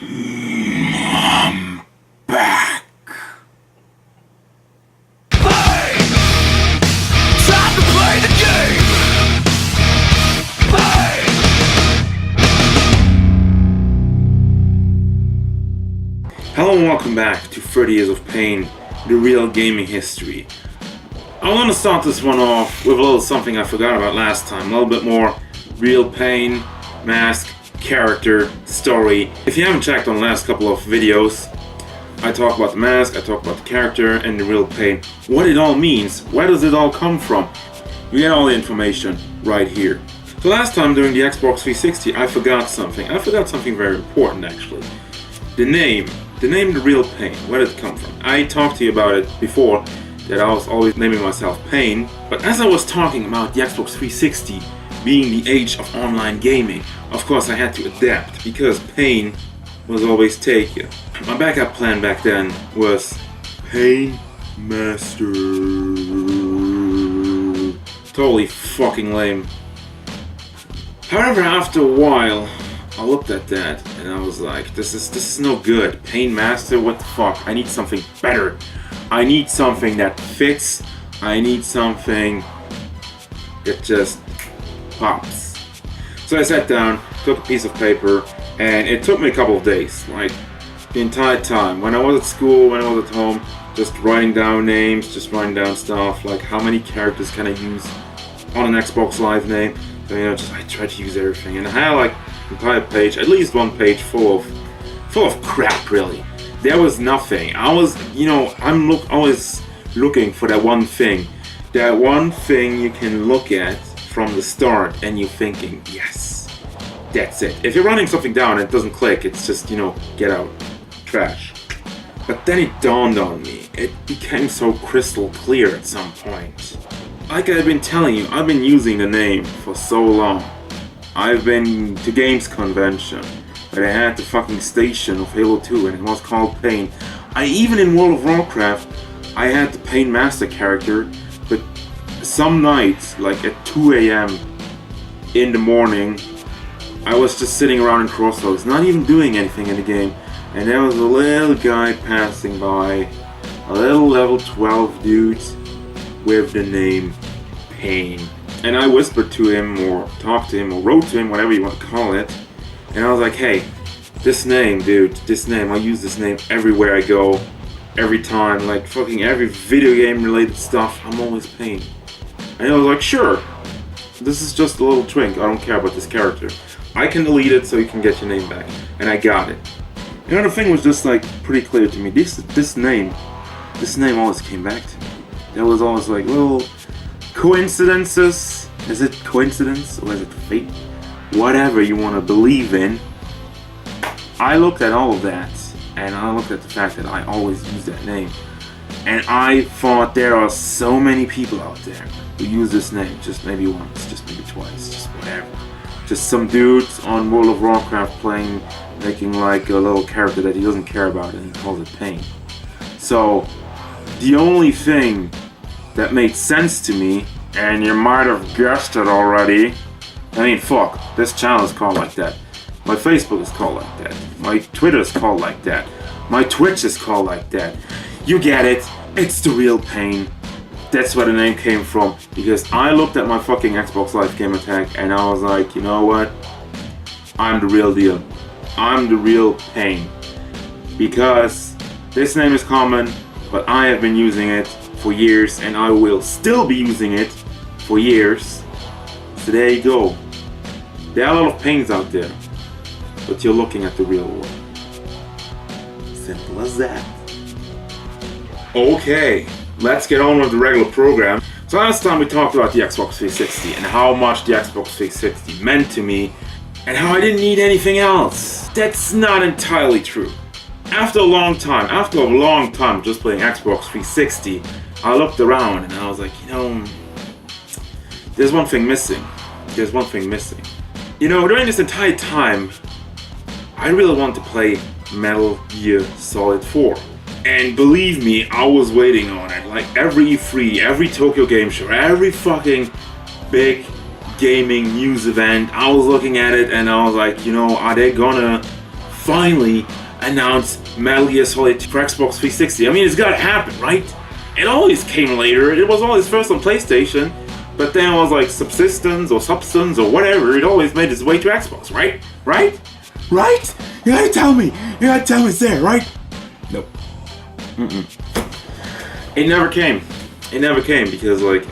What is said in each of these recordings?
I'm back. Payne! Time to play the game! Payne! Hello and welcome back to 30 Years of Payne, the real gaming history. I want to start this one off with a little something I forgot about last time, a little bit more real Payne, mask, character, story. If you haven't checked on the last couple of videos, I talk about the mask, I talk about the character and the real Payne. What it all means, where does it all come from? You get all the information right here. So last time during the Xbox 360 I forgot something. I forgot something very important actually. The name the real Payne, where did it come from? I talked to you about it before, that I was always naming myself Payne, but as I was talking about the Xbox 360 being the age of online gaming, of course I had to adapt, because Payne was always taken. My backup plan back then was Payne Master. Totally fucking lame. However, after a while, I looked at that and I was like, this is no good. Payne Master, what the fuck? I need something better. I need something that fits. I need something that just pops. So I sat down, took a piece of paper, and it took me a couple of days, like the entire time. When I was at school, when I was at home, just writing down names, just writing down stuff, like how many characters can I use on an Xbox Live name. So, you know, just I tried to use everything, and I had like an entire page, at least one page full of crap, really. There was nothing. I was, you know, always looking for that one thing you can look at from the start, and you're thinking, yes, that's it. If you're running something down and it doesn't click, it's just, you know, get out, trash. But then it dawned on me. It became so crystal clear at some point. Like I've been telling you, I've been using the name for so long. I've been to games convention, but I had the fucking station of Halo 2 and it was called Payne. Even in World of Warcraft, I had the Payne Master character, but some nights, like at 2 a.m. in the morning, I was just sitting around in Crossroads, not even doing anything in the game, and there was a little guy passing by, a little level 12 dude with the name Payne. And I whispered to him, or talked to him, or wrote to him, whatever you want to call it, and I was like, hey, this name, dude, this name, I use this name everywhere I go, every time, like fucking every video game related stuff, I'm always Payne. And I was like, sure, this is just a little twink, I don't care about this character. I can delete it so you can get your name back. And I got it. You know, the thing was just like pretty clear to me. This name always came back to me. There was always like little coincidences. Is it coincidence or is it fate? Whatever you want to believe in. I looked at all of that, and I looked at the fact that I always use that name. And I thought there are so many people out there who use this name just maybe once, just maybe twice, just whatever. Just some dudes on World of Warcraft playing, making like a little character that he doesn't care about and he calls it Payne. So, the only thing that made sense to me, and you might have guessed it already, I mean fuck, this channel is called like that. My Facebook is called like that. My Twitter is called like that. My Twitch is called like that. You get it, it's the real Payne. That's where the name came from, because I looked at my fucking Xbox Live Gamer tag and I was like, you know what? I'm the real deal. I'm the real Payne. Because this name is common, but I have been using it for years and I will still be using it for years. So there you go. There are a lot of Paynes out there, but you're looking at the real one. Simple as that. Okay. Let's get on with the regular program. So last time we talked about the Xbox 360 and how much the Xbox 360 meant to me and how I didn't need anything else. That's not entirely true. After a long time just playing Xbox 360, I looked around and I was like, you know, there's one thing missing. You know, during this entire time, I really want to play Metal Gear Solid 4. And believe me, I was waiting on it. Like every E3, every Tokyo Game Show, every fucking big gaming news event, I was looking at it and I was like, you know, are they gonna finally announced Metal Gear Solid for Xbox 360. I mean, it's gotta happen, right? It always came later. It was always first on PlayStation, but then it was like Subsistence or Substance or whatever. It always made its way to Xbox, right? Right? Right? You gotta tell me. You gotta tell me it's there, right? Nope. It never came. It never came because, like,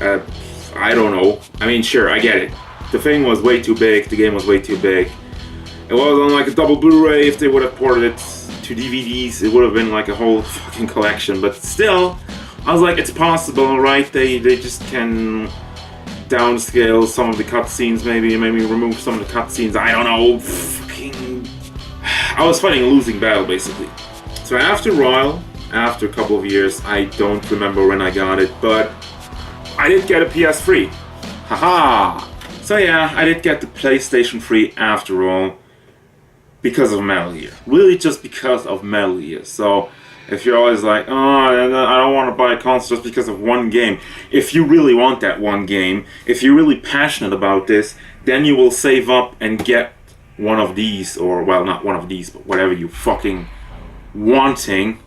I don't know. I mean, sure, I get it. The thing was way too big. The game was way too big. It was on like a double Blu-ray. If they would have ported it to DVDs, it would have been like a whole fucking collection. But still, I was like, it's possible, right? They just can downscale some of the cutscenes, maybe remove some of the cutscenes. I don't know. Fucking. I was fighting a losing battle, basically. So after a while, after a couple of years, I don't remember when I got it, but I did get a PS3. Haha! So yeah, I did get the PlayStation 3 after all, because of Metal Gear. Really just because of Metal Gear. So if you're always like, oh, I don't want to buy a console just because of one game. If you really want that one game, if you're really passionate about this, then you will save up and get one of these, or well, not one of these, but whatever you fucking wanting.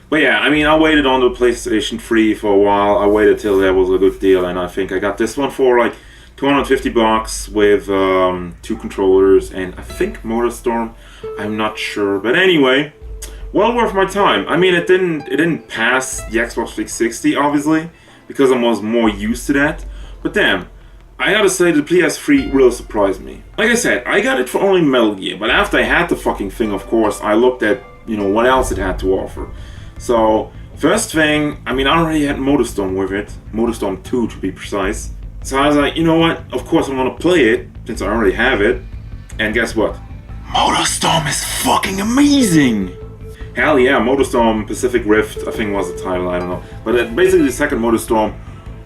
But yeah, I mean, I waited on the PlayStation 3 for a while. I waited till there was a good deal, and I think I got this one for like $250 with 2 controllers and I think MotorStorm. I'm not sure, but anyway, well worth my time. I mean, it didn't pass the Xbox 360 obviously because I was more used to that. But damn, I gotta say the PS3 really surprised me. Like I said, I got it for only Metal Gear, but after I had the fucking thing, of course, I looked at what else it had to offer. So first thing, I mean, I already had MotorStorm with it, MotorStorm 2 to be precise. So I was like, you know what? Of course I'm gonna play it, since I already have it. And guess what? MotorStorm is fucking amazing! Hell yeah, MotorStorm Pacific Rift, I think was the title, I don't know. But basically the second MotorStorm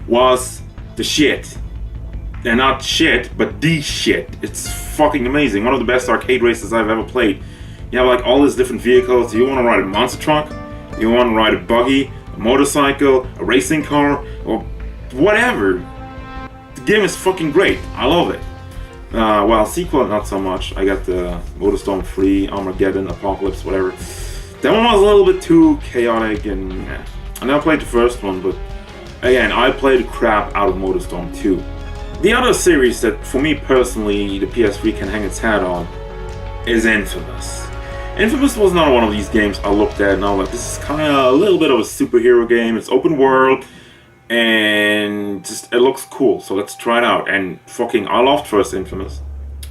was the shit. And not shit, but the shit. It's fucking amazing. One of the best arcade races I've ever played. You have like all these different vehicles. You wanna ride a monster truck? You wanna ride a buggy? A motorcycle? A racing car? Or whatever. The game is fucking great. I love it. Well, sequel, not so much. I got the MotorStorm 3, Armageddon, Apocalypse, whatever. That one was a little bit too chaotic and yeah. I never played the first one, but again, I played the crap out of MotorStorm 2. The other series that, for me personally, the PS3 can hang its hat on is Infamous. Infamous was not one of these games I looked at and I was like, this is kind of a little bit of a superhero game. It's open world. And just, it looks cool, so let's try it out. And fucking, I loved first Infamous.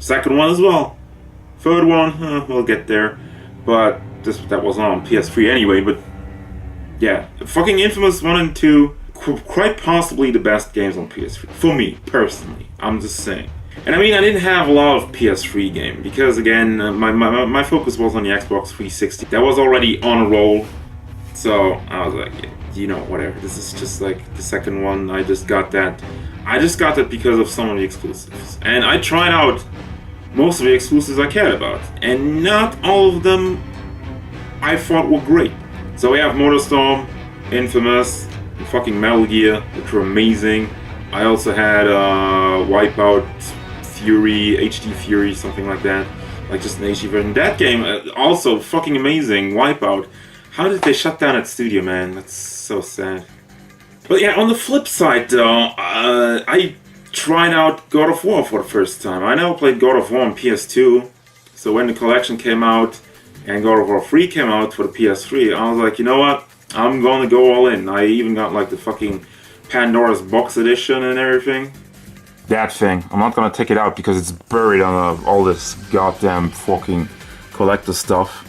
Second one as well. Third one, we'll get there. But that wasn't on PS3 anyway, but yeah. Fucking Infamous 1 and 2, quite possibly the best games on PS3. For me, personally. I'm just saying. And I mean, I didn't have a lot of PS3 games, because again, my focus was on the Xbox 360. That was already on a roll. So I was like, yeah, whatever. This is just like the second one. I just got that. Because of some of the exclusives. And I tried out most of the exclusives I cared about. And not all of them I thought were great. So we have MotorStorm, Infamous, and fucking Metal Gear, which were amazing. I also had Wipeout, Fury, HD Fury, something like that. Like just an HD version. That game, also fucking amazing. Wipeout. How did they shut down that studio, man? That's so sad. But yeah, on the flip side though, I tried out God of War for the first time. I never played God of War on PS2. So when the collection came out and God of War 3 came out for the PS3, I was like, you know what? I'm gonna go all in. I even got like the fucking Pandora's Box edition and everything. That thing. I'm not gonna take it out because it's buried on all this goddamn fucking collector stuff.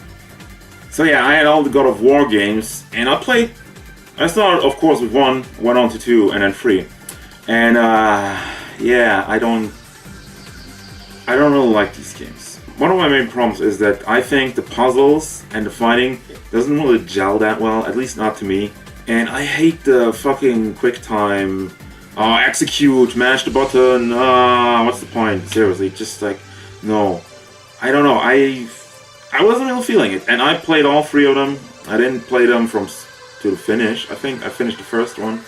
So yeah, I had all the God of War games, and I started, of course, with 1, went on to 2, and then 3. And yeah, I don't really like these games. One of my main problems is that I think the puzzles and the fighting doesn't really gel that well, at least not to me. And I hate the fucking quick time, execute, mash the button, what's the point? Seriously, just like, no. I don't know, I wasn't really feeling it, and I played all 3 of them. I didn't play them to the finish. I think I finished the first one.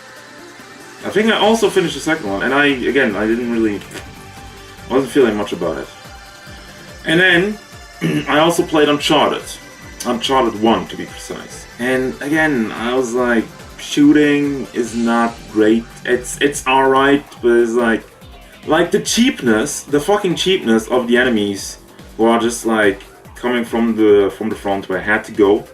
I think I also finished the second one, and I wasn't feeling much about it. And then, I also played Uncharted. Uncharted 1 to be precise. And again, I was like, shooting is not great. It's alright, but it's like the cheapness, the fucking cheapness of the enemies who are just like coming from the front where I had to go.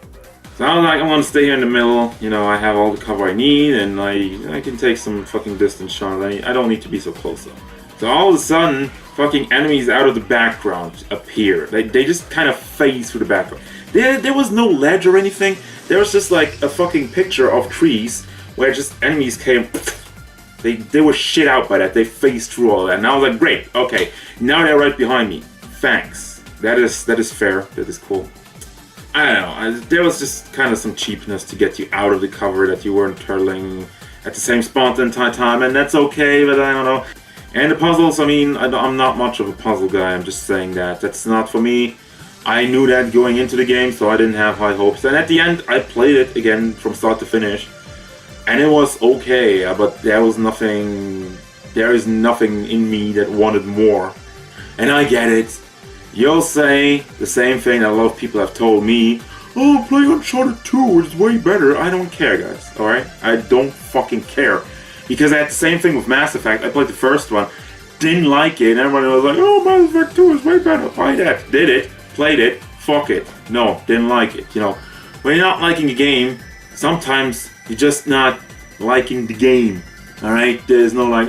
So I was like, I'm gonna stay here in the middle, you know, I have all the cover I need, and I can take some fucking distance shots. I don't need to be so close though. So all of a sudden, fucking enemies out of the background appear. They just kind of phase through the background. There was no ledge or anything. There was just like a fucking picture of trees where just enemies came. They were shit out by that. They phased through all that, and I was like, great, okay, now they're right behind me. Thanks. That is fair. That is cool. I don't know. There was just kind of some cheapness to get you out of the cover, that you weren't turtling at the same spot the entire time, and that's okay. But I don't know. And the puzzles. I mean, I'm not much of a puzzle guy. I'm just saying that that's not for me. I knew that going into the game, so I didn't have high hopes. And at the end, I played it again from start to finish, and it was okay. But there is nothing in me that wanted more. And I get it. You'll say the same thing that a lot of people have told me. Oh, play Uncharted 2, it's way better. I don't care, guys, alright? I don't fucking care. Because I had the same thing with Mass Effect. I played the first one, didn't like it, and everybody was like, oh, Mass Effect 2 is way better. Play that. Did it, played it, fuck it. No, didn't like it, you know. When you're not liking a game, sometimes you're just not liking the game, alright? There's no like,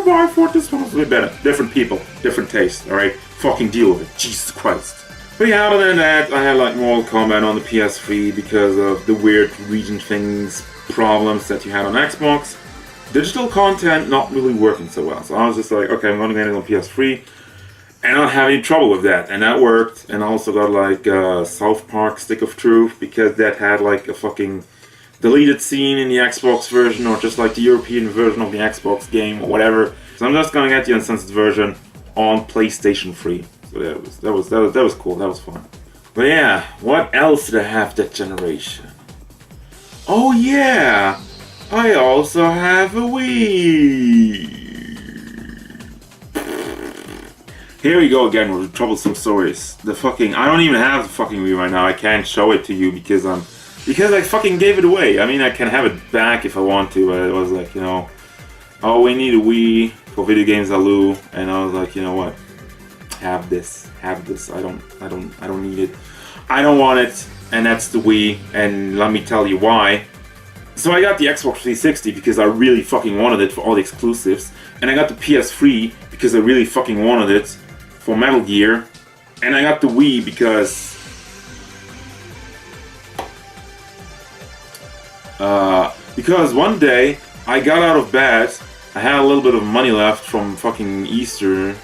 I thought this one was way better. Different people, different taste, alright? Fucking deal with it, Jesus Christ. But yeah, other than that, I had like Mortal Kombat on the PS3 because of the weird region things, problems that you had on Xbox. Digital content not really working so well. So I was just like, okay, I'm gonna get it on PS3. And I don't have any trouble with that. And that worked. And I also got like South Park Stick of Truth, because that had like a fucking deleted scene in the Xbox version, or just like the European version of the Xbox game or whatever. So I'm just gonna get the uncensored version on PlayStation 3. So that was cool. That was fun. But yeah, what else did I have that generation? Oh yeah, I also have a Wii. Here we go again with the troublesome stories. I don't even have the fucking Wii right now. I can't show it to you because I fucking gave it away. I mean, I can have it back if I want to, but it was like, you know, oh, we need a Wii for video games, Alu, and I was like, you know what? Have this. I don't need it. I don't want it, and that's the Wii, and let me tell you why. So I got the Xbox 360 because I really fucking wanted it for all the exclusives, and I got the PS3 because I really fucking wanted it for Metal Gear, and I got the Wii because one day I got out of bed, I had a little bit of money left from fucking Easter,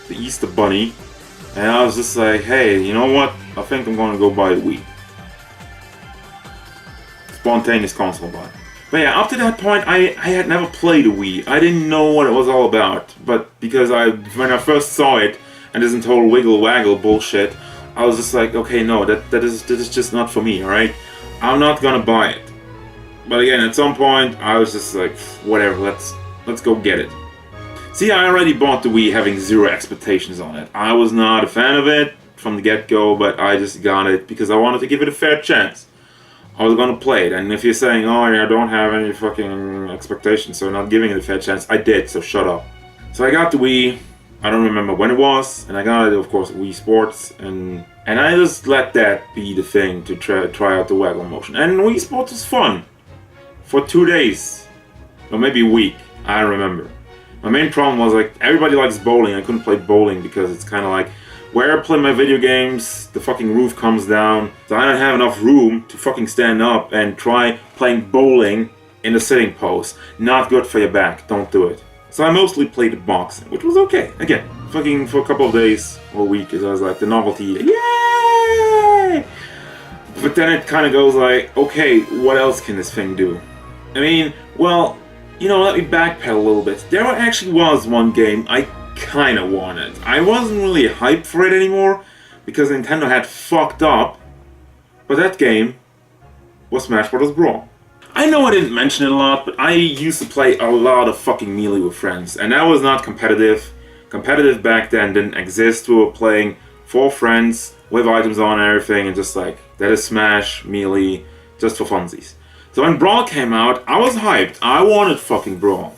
the Easter Bunny, and I was just like, hey, you know what? I think I'm gonna go buy a Wii. Spontaneous console buy. But yeah, up to that point, I had never played a Wii. I didn't know what it was all about, but because when I first saw it, and this total wiggle waggle bullshit, I was just like, okay, no, that is just not for me, alright? I'm not gonna buy it. But again, at some point, I was just like, whatever, let's go get it. See, I already bought the Wii having zero expectations on it. I was not a fan of it from the get-go, but I just got it because I wanted to give it a fair chance. I was gonna play it, and if you're saying, oh yeah, I don't have any fucking expectations, so not giving it a fair chance, I did, so shut up. So I got the Wii, I don't remember when it was, and I got it, of course, at Wii Sports, and I just let that be the thing to try out the waggle motion. And Wii Sports was fun. For 2 days. Or maybe a week, I don't remember. My main problem was like, everybody likes bowling, I couldn't play bowling because it's kind of like, where I play my video games, the fucking roof comes down, so I don't have enough room to fucking stand up and try playing bowling in a sitting pose. Not good for your back, don't do it. So I mostly played boxing, which was okay. Again, fucking for a couple of days or a week, because I was like, the novelty, yay! But then it kind of goes like, okay, what else can this thing do? I mean, well, you know, let me backpedal a little bit. There actually was one game I kind of wanted. I wasn't really hyped for it anymore because Nintendo had fucked up, but that game was Smash Bros. Brawl. I know I didn't mention it a lot, but I used to play a lot of fucking Melee with friends, and that was not competitive. Competitive back then didn't exist. We were playing 4 friends with items on and everything, and just like, that is Smash, Melee, just for funsies. So when Brawl came out, I was hyped. I wanted fucking Brawl.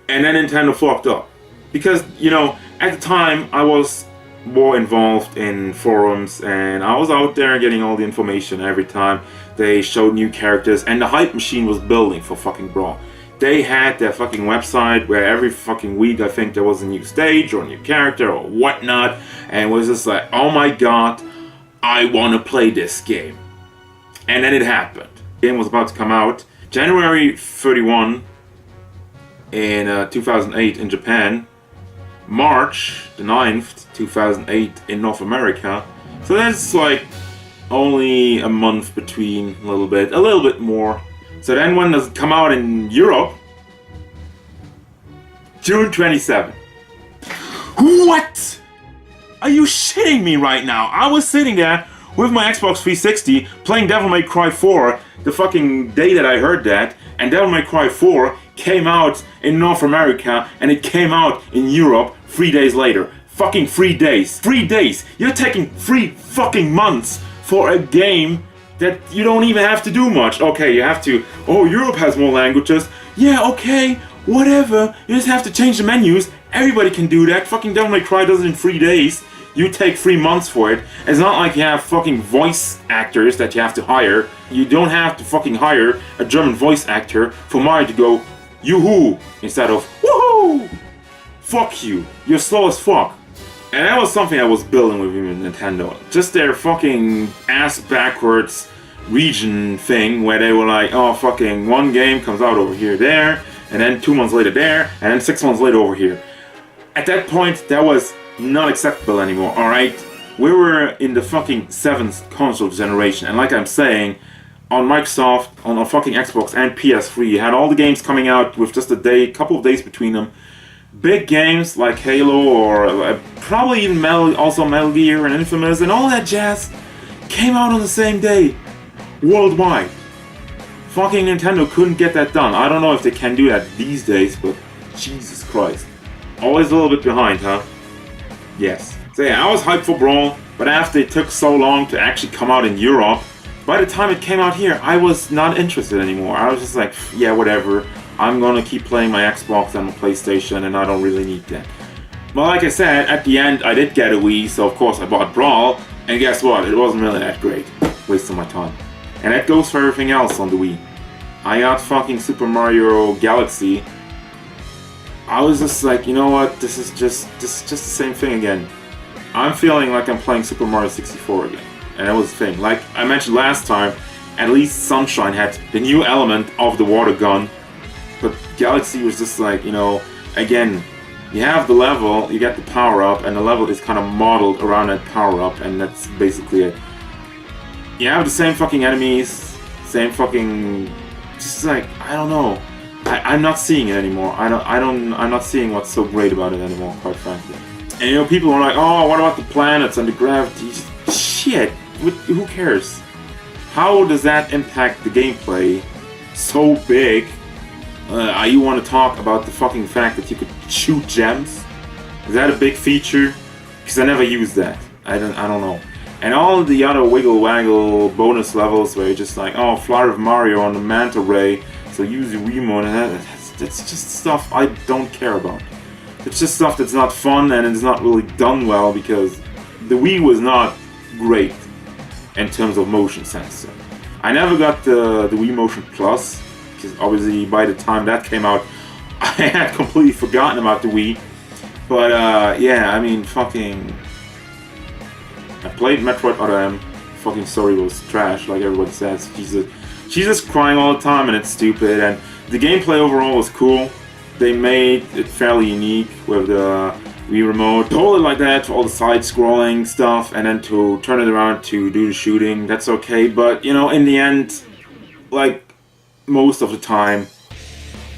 And then Nintendo fucked up. Because, you know, at the time, I was more involved in forums, and I was out there getting all the information every time they showed new characters, and the hype machine was building for fucking Brawl. They had their fucking website where every fucking week I think there was a new stage or a new character or whatnot, and it was just like, oh my god, I want to play this game. And then it happened. The game was about to come out January 31 in 2008 in Japan, March the 9th, 2008 in North America. So that's like only a month between, a little bit more. So then when does it come out in Europe? June 27. What? Are you shitting me right now? I was sitting there with my Xbox 360 playing Devil May Cry 4 the fucking day that I heard that, and Devil May Cry 4 came out in North America and it came out in Europe 3 days later. Fucking 3 days. 3 days! You're taking 3 fucking months for a game that you don't even have to do much. Okay, you have to, oh, Europe has more languages. Yeah, okay, whatever. You just have to change the menus. Everybody can do that. Fucking Devil May Cry does it in 3 days. You take 3 months for it. It's not like you have fucking voice actors that you have to hire. You don't have to fucking hire a German voice actor for Mario to go, yoo-hoo, instead of, woohoo! Fuck you. You're slow as fuck. And that was something I was building with Nintendo. Just their fucking ass backwards region thing where they were like, oh, fucking one game comes out over here, there, and then 2 months later there, and then 6 months later over here. At that point, that was not acceptable anymore, alright? We were in the fucking 7th console generation, and like I'm saying, on Microsoft, on fucking Xbox and PS3, you had all the games coming out with just a couple of days between them. Big games like Halo or probably even Metal Gear and Infamous and all that jazz came out on the same day, worldwide. Fucking Nintendo couldn't get that done. I don't know if they can do that these days, but Jesus Christ. Always a little bit behind, huh? Yes. So yeah, I was hyped for Brawl, but after it took so long to actually come out in Europe, by the time it came out here, I was not interested anymore. I was just like, yeah, whatever. I'm gonna keep playing my Xbox and my PlayStation, and I don't really need that. Well, like I said, at the end, I did get a Wii, so of course I bought Brawl, and guess what? It wasn't really that great. Waste of my time. And that goes for everything else on the Wii. I got fucking Super Mario Galaxy. I was just like, you know what? This is just the same thing again. I'm feeling like I'm playing Super Mario 64 again. And that was the thing. Like I mentioned last time, at least Sunshine had the new element of the water gun. But Galaxy was just like, you know, again, you have the level, you get the power-up, and the level is kind of modeled around that power-up, and that's basically it. You have the same fucking enemies, same fucking, just like, I don't know. I'm not seeing it anymore. I'm not seeing what's so great about it anymore, quite frankly. And you know, people are like, oh, what about the planets and the gravity? Shit, who cares? How does that impact the gameplay so big? You want to talk about the fucking fact that you could shoot gems? Is that a big feature? Because I never used that. I don't know. And all the other wiggle waggle bonus levels where you're just like, oh, fly with Mario on the manta ray, so use the remote, and that's just stuff I don't care about. It's just stuff that's not fun and it's not really done well because the Wii was not great in terms of motion sensor. I never got the Wii Motion Plus, because obviously by the time that came out, I had completely forgotten about the Wii. But yeah, I mean, fucking... I played Metroid Other M. Fucking story was trash, like everybody says. She's just crying all the time and it's stupid. And the gameplay overall was cool. They made it fairly unique with the Wii Remote. To hold it like that, for all the side-scrolling stuff, and then to turn it around to do the shooting, that's okay. But, you know, in the end, like, most of the time,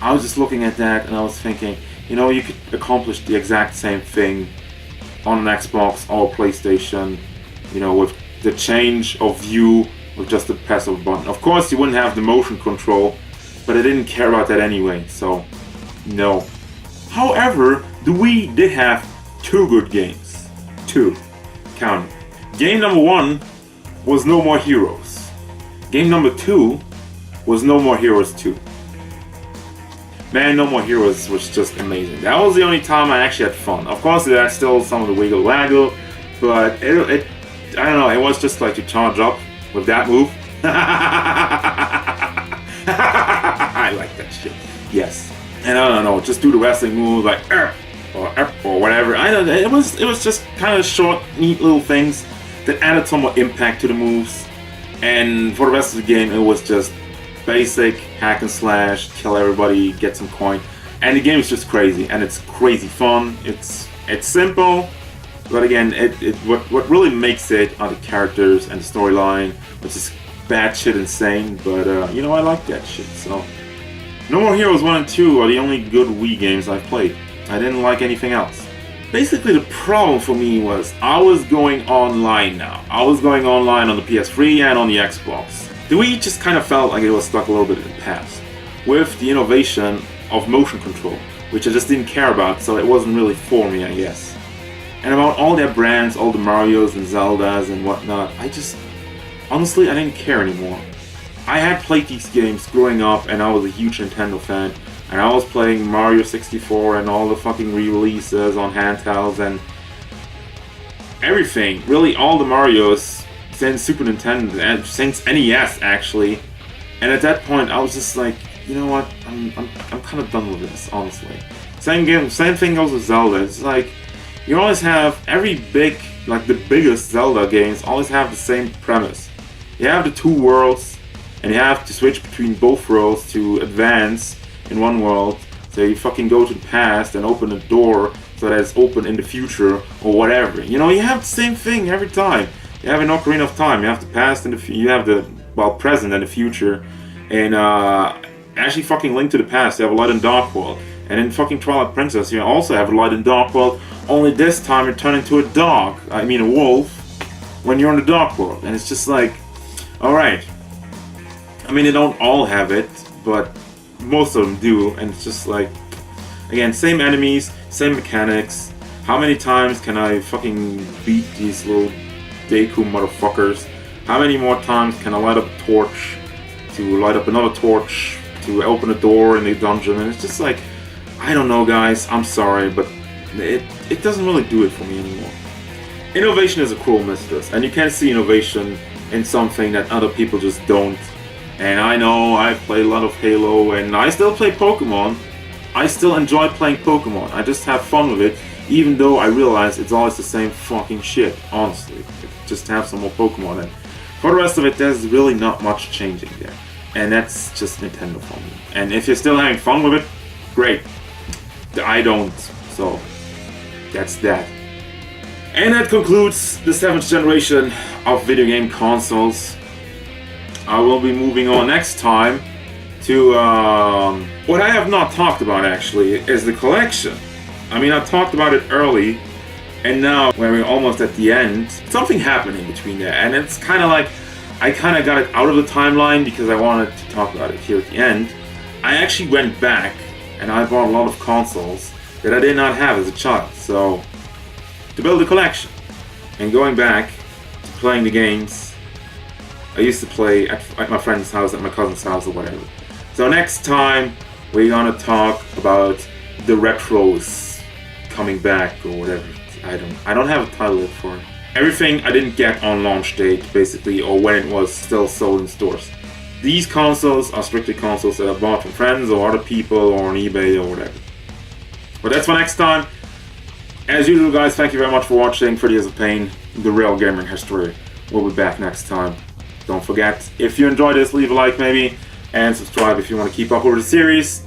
I was just looking at that and I was thinking, you know, you could accomplish the exact same thing on an Xbox or PlayStation, you know, with the change of view with just a press of a button. Of course, you wouldn't have the motion control, but I didn't care about that anyway, so no. However, the Wii did have 2 good games. 2. Count 'em. Game number 1 was No More Heroes. Game number 2 was No More Heroes 2. Man, No More Heroes was just amazing. That was the only time I actually had fun. Of course, it had still some of the wiggle waggle, but it I don't know, it was just like to charge up with that move. I like that shit. Yes. And I don't know, just do the wrestling move like or whatever. I don't know. It was just kind of short, neat little things that added some more impact to the moves. And for the rest of the game, it was just basic hack and slash, kill everybody, get some coin. And the game is just crazy, and it's crazy fun. It's simple, but again, what really makes it are the characters and the storyline, which is batshit insane. But you know, I like that shit. So No More Heroes 1 and 2 are the only good Wii games I've played. I didn't like anything else. Basically, the problem for me was I was going online now. I was going online on the PS3 and on the Xbox. The Wii just kind of felt like it was stuck a little bit in the past, with the innovation of motion control, which I just didn't care about, so it wasn't really for me, I guess. And about all their brands, all the Marios and Zeldas and whatnot, honestly, I didn't care anymore. I had played these games growing up, and I was a huge Nintendo fan, and I was playing Mario 64 and all the fucking re-releases on handhelds and everything. Really, all the Marios since Super Nintendo and since NES actually. And at that point, I was just like, you know what? I'm kind of done with this, honestly. Same thing goes with Zelda. It's like you always have the biggest Zelda games always have the same premise. You have the two worlds, and you have to switch between both worlds to advance in one world. So you fucking go to the past and open a door so that it's open in the future or whatever. You know, you have the same thing every time. You have an Ocarina of Time. You have the past and you have the present and the future. And actually, fucking Link to the Past, you have a light and dark world. And in fucking Twilight Princess, you also have a light and dark world. Only this time you turn into a wolf, when you're in the dark world. And it's just like, all right. I mean, they don't all have it, but most of them do, and it's just like, again, same enemies, same mechanics. How many times can I fucking beat these little Deku motherfuckers? How many more times can I light up a torch to light up another torch to open a door in the dungeon? And it's just like, I don't know, guys, I'm sorry, but it doesn't really do it for me anymore. Innovation is a cruel mistress, and you can't see innovation in something that other people just don't. And I know I've played a lot of Halo, and I still play Pokemon. I still enjoy playing Pokemon. I just have fun with it, even though I realize it's always the same fucking shit, honestly. Just have some more Pokemon. And for the rest of it, there's really not much changing there. And that's just Nintendo for me. And if you're still having fun with it, great. I don't, so that's that. And that concludes the 7th generation of video game consoles. I will be moving on next time to what I have not talked about actually is the collection. I mean, I talked about it early, and now when we're almost at the end, something happened in between there, and it's kind of like I kind of got it out of the timeline because I wanted to talk about it here at the end. I actually went back and I bought a lot of consoles that I did not have as a child, so to build a collection and going back to playing the games I used to play at my friend's house, at my cousin's house, or whatever. So next time we're gonna talk about the retros coming back or whatever. I don't have a title for it. Everything I didn't get on launch date, basically, or when it was still sold in stores. These consoles are strictly consoles that I bought from friends or other people or on eBay or whatever. But that's for next time. As usual, guys, thank you very much for watching 30 Years of Payne, the real gaming history. We'll be back next time. Don't forget, if you enjoyed this, leave a like maybe, and subscribe if you want to keep up with the series.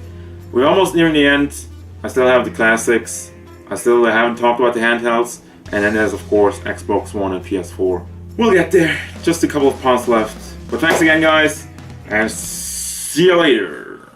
We're almost nearing the end. I still have the classics. I still haven't talked about the handhelds. And then there's, of course, Xbox One and PS4. We'll get there. Just a couple of pounds left. But thanks again, guys, and see you later.